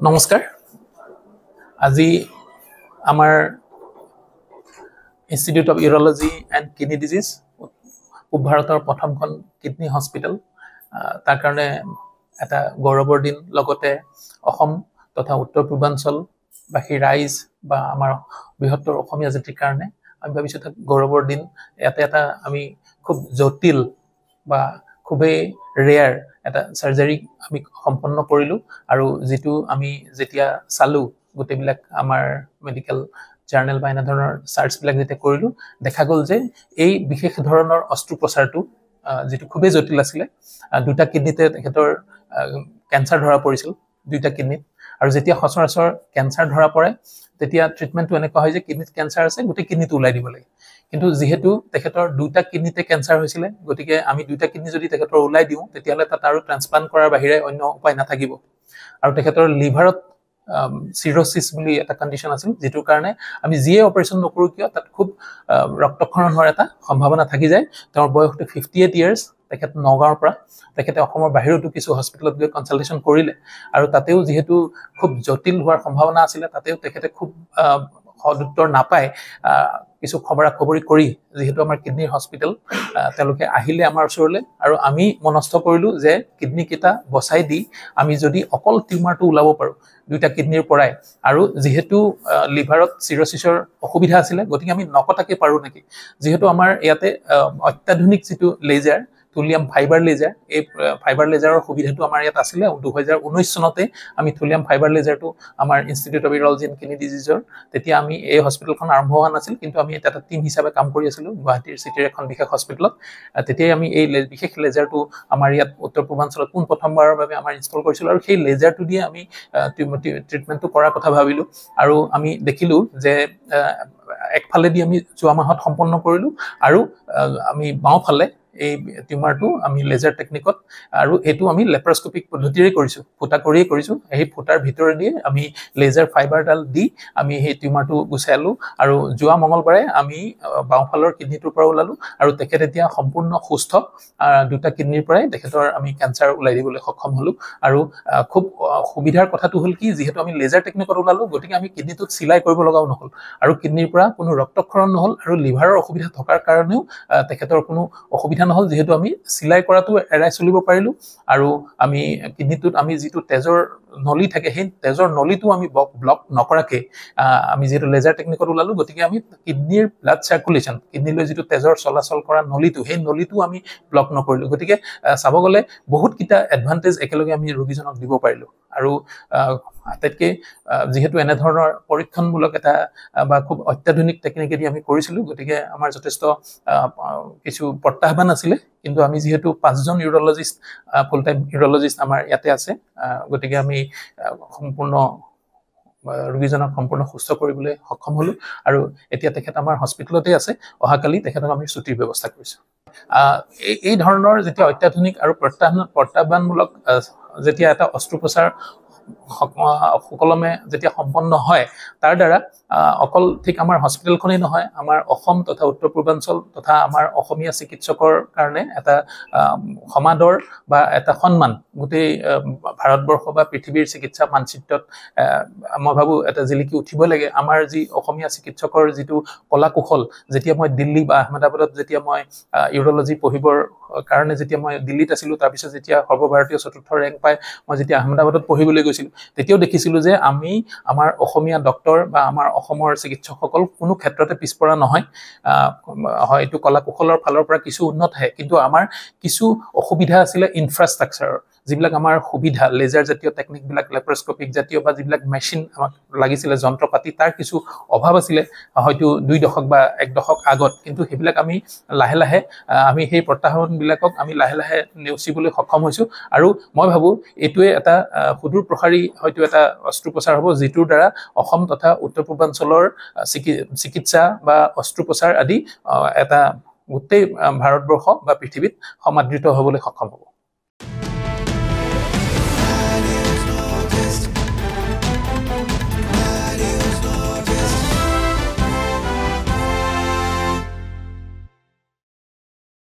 নমস্কাৰ আজি আমাৰ institute of urology and kidney disease পূব ভাৰতৰ প্ৰথমখন কিডনি হস্পিটেল তাৰ কাৰণে এটা গৌৰৱৰ দিন লগতে অসম তথা উত্তৰ পূৰ্বাঞ্চলবাসী ৰাইজ বা আমাৰ বৃহত্তৰ অসমীয়া জাতিৰ কাৰণে আমি ভাবিছোঁ এটা গৌৰৱৰ দিন ইয়াতে এটা আমি খুব জটিল বা খুবেই ৰেয়াৰ এটা সাৰ্জাৰী আমি সম্পন্ন কৰিলোঁ আৰু যেটো আমি যেতিয়া চালু গোটেইবিলাক আমাৰ মেডিকেল জাৰ্নেল বা এনে ধৰণৰ সাৰ্চবিলাক যেতিয়া কৰিলোঁ দেখা গ'ল যে এই বিশেষ ধৰণৰ অস্ত্ৰোপচাৰটো যেটো খুবেই জটিল আছিলে দুটা কিডনিতে তেখেতৰ কেন্সাৰ ধৰা পৰিছিল দুটা কিডনিত আৰু যেতিয়া সচৰাচৰ কেন্সাৰ ধৰা পৰে তেতিয়া ট্ৰিটমেন্টটো এনেকুৱা হয় যে কিডনিত কেন্সাৰ আছে গোটেই কিডনিটো উলাই দিব লাগে কিন্তু যেহেতু তেখেতৰ দুটা কিডনিতে কেন্সাৰ হৈছিলে গতিকে আমি দুটা কিডনি যদি তেখেতৰ উলাই দিও তেতিয়ালে তাত আৰু ট্ৰান্সপ্লান্ট কৰাৰ বাহিৰে অন্য উপায় নাথাকিব আৰু তেখেতৰ লিভাৰত সিৰোসিস বুলি এটা কন্ডিশন আছিল যেটোৰ কাৰণে আমি জিএ অপাৰেশন নকৰো কিয় তাত খুব ৰক্তক্ষৰণ হোৱাৰ এটা সম্ভাৱনা থাকি যায় তেওঁৰ বয়সটো 58 ইয়াৰ্স তেখেত নগাঁৱৰ পৰা তেখেতে অসমৰ বাহিৰতো কিছু হস্পিটেলত গৈ কনসালটেশন কৰিলে আৰু তাতেও যেহেতু খুব জটিল হোৱাৰ সম্ভাৱনা আছিল তাতেও তেখেতে খুব সদুত্তৰ নাপায় কিছু খবৰি কৰি যেহেতু আমাৰ কিডনি হস্পিটেল তেওঁলোকে আহিলে আমাৰ ওচৰলে আৰু আমি মনস্থ কৰিলো যে কিডনি কিটা বসাই দি আমি যদি অকল টিউমাৰটো উলাব পাৰো দুটা কিডনিৰ পৰাই আৰু যেহেতু লিভাৰত সিৰোসিসৰ অসুবিধা আছিল গতিকে আমি নকটাকে পাৰো নেকি যেহেতু আমাৰ ইয়াতে অত্যাধুনিক যেটো লেজাৰ থুলিয়াম ফাইবাৰ লেজাৰ এই ফাইবাৰ লেজাৰৰ সুবিধাটো আমাৰ ইয়াত আছিল 2019 চনতে আমি থুলিয়াম ফাইবাৰ লেজাৰটো আমাৰ institute of urology and kidney ডিজিজৰ তেতিয়া আমি এই হস্পিটেলখন আৰম্ভ হোৱা নাছিল কিন্তু আমি এটা টিম হিচাপে কাম কৰি আছিলো গুৱাহাটীৰ সিটিৰ এখন বিশেষ হস্পিটেলত তেতিয়া আমি এই বিশেষ লেজাৰটো আমাৰ ইয়াত উত্তৰ পূৰ্বাঞ্চলত কোন প্ৰথমবাৰৰ বাবে আমাৰ ইনষ্টল কৰিছিল আৰু সেই লেজাৰটো দিয়ে আমি ট্ৰিটমেন্টটো কৰাৰ কথা ভাবিলো আৰু আমি দেখিলো যে একফালে দি আমি যোৱা মাহত সম্পন্ন কৰিলো আৰু আমি বাওঁফালে এই টিউমাৰটো আমি লেজাৰ টেকনিকত আৰু এটো আমি লেপাৰস্কোপিক পদ্ধতিৰে কৰিছো ফুটা কৰিয়ে কৰিছো এই ফুটাৰ ভিতৰে দিয়ে আমি লেজাৰ ফাইবাৰডাল দি আমি এই টিউমাৰটো গুছাইলো আৰু যোৱা মঙ্গলবাৰে আমি বাওঁফালৰ কিডনিটোৰ পৰা উলালো আৰু তেখেত এতিয়া সম্পূৰ্ণ সুস্থ দুটা কিডনিৰ পৰাই তেখেতৰ আমি কেন্সাৰ উলাই দিবলৈ সক্ষম হলো আৰু খুব সুবিধাৰ কথাটো হল কি যেহেতু আমি লেজাৰ টেকনিকত উলালো গতিকে আমি কিডনিটোক সিলাই কৰিব লগাও নহল আৰু কিডনিৰ পৰা কোনো ৰক্তক্ষৰণ নহল আৰু লিভাৰৰ অসুবিধা থকাৰ কাৰণেও তেখেতৰ কোনো অসুবিধা নহল যেহেতু আমি সিলাই কৰাটো এৰাই চলিব পাৰিলো আৰু আমি কিডনিটোত আমি যেটো তেজৰ নলি থাকে সেই তেজৰ নলিটো আমি ব্লক নকৰাকে আমি যেটো লেজাৰ টেকনিকত উলালো গতিকে আমি কিডনিৰ ব্লাড সাৰ্কুলেশন কিডনিলৈ যেটো তেজৰ চলাচল কৰা নলিটো সেই নলিটো আমি ব্লক নকৰিলো গতিকে চাব গলে বহুত কিটা এডভান্টেজ একেলগে আমি ৰোগীজনক দিব পাৰিলো আৰু আটাইতকৈ যেহেতু এনে ধৰণৰ পৰীক্ষণমূলক এটা বা খুব অত্যাধুনিক টেকনিকেদি আমি কৰিছিলো গতিকে আমাৰ যথেষ্ট কিছু প্ৰত্যাহ্বান আছিল কিন্তু আমি যেহেতু পাঁচজন ইউৰোলজিষ্ট ফুল টাইম ইউৰোলজিষ্ট আমাৰ ইয়াতে আছে গতিকে আমি সম্পূৰ্ণ ৰোগীজনক সম্পূৰ্ণ সুস্থ কৰিবলৈ সক্ষম হলো আৰু এতিয়া তেখেত আমাৰ হস্পিটেলতে আছে অহাকালি তেখেতক আমি ছুটিৰ ব্যৱস্থা কৰিছো এই ধৰণৰ যেতিয়া অত্যাধুনিক আৰু প্ৰত্যাহ্বানমূলক যেতিয়া এটা অস্ত্ৰোপচাৰ সকলমে যেতিয়া সম্পন্ন হয় তাৰ দ্বাৰা অকল ঠিক আমাৰ হস্পিটেলখনেই নহয় আমাৰ অসম তথা উত্তৰ পূৰ্বাঞ্চল তথা আমাৰ অসমীয়া চিকিৎসকৰ কাৰণে এটা সমাদৰ বা এটা সন্মান গোটেই ভাৰতবৰ্ষ বা পৃথিৱীৰ চিকিৎসা মানচিত্ৰত মই ভাবো এটা জিলিকি উঠিব লাগে আমাৰ যি অসমীয়া চিকিৎসকৰ যেটো কলা কুশল যেতিয়া মই দিল্লী বা আহমেদাবাদত যেতিয়া মই ইউৰোলজি পঢ়িবৰ কাৰণে যেতিয়া মই দিল্লীত আছিলো তাৰ পিছত যেতিয়া সৰ্বভাৰতীয় চতুৰ্থ ৰেংক পাই মই যেতিয়া আহমেদাবাদত পঢ়িবলৈ গৈছিল তেতিয়াও দেখিছিলো যে আমি আমাৰ অসমীয়া ডক্টৰ বা আমাৰ অসমৰ চিকিৎসকসকল কোনো ক্ষেত্ৰতে পিছপৰা নহয় হয়তো কলা কুশলৰ ফালৰ পৰা কিছু উন্নত হয় কিন্তু আমাৰ কিছু অসুবিধা আছিল ইনফ্ৰাষ্ট্ৰাকচাৰৰ যিবিলাক আমাৰ সুবিধা লেজাৰ জাতীয় টেকনিক বিলাক লেপাৰস্কোপিক জাতীয় বা যিবিলাক মেচিন আমাক লাগিছিল যন্ত্ৰপাতি তাৰ কিছু অভাৱ আছিল হয়তো 2 দশক বা 1 দশক আগত কিন্তু হেবিলাক আমি লাহে লাহে আমি সেই প্ৰত্যাহ্বান বিলাকক আমি লাহে লাহে নেওচিবলৈ সক্ষম হৈছো আৰু মই ভাবো এটোৱে এটা সুদূৰ প্ৰসাৰী হয়তো এটা অস্ত্ৰোপচাৰ হ'ব যেটোৰ দ্বাৰা অসম তথা উত্তৰ পূৰ্বাঞ্চলৰ চিকিৎসা বা অস্ত্ৰোপচাৰ আদি এটা গোটেই ভাৰতবৰ্ষ বা পৃথিৱীত সমাদৃত হ'বলৈ সক্ষম হ'ব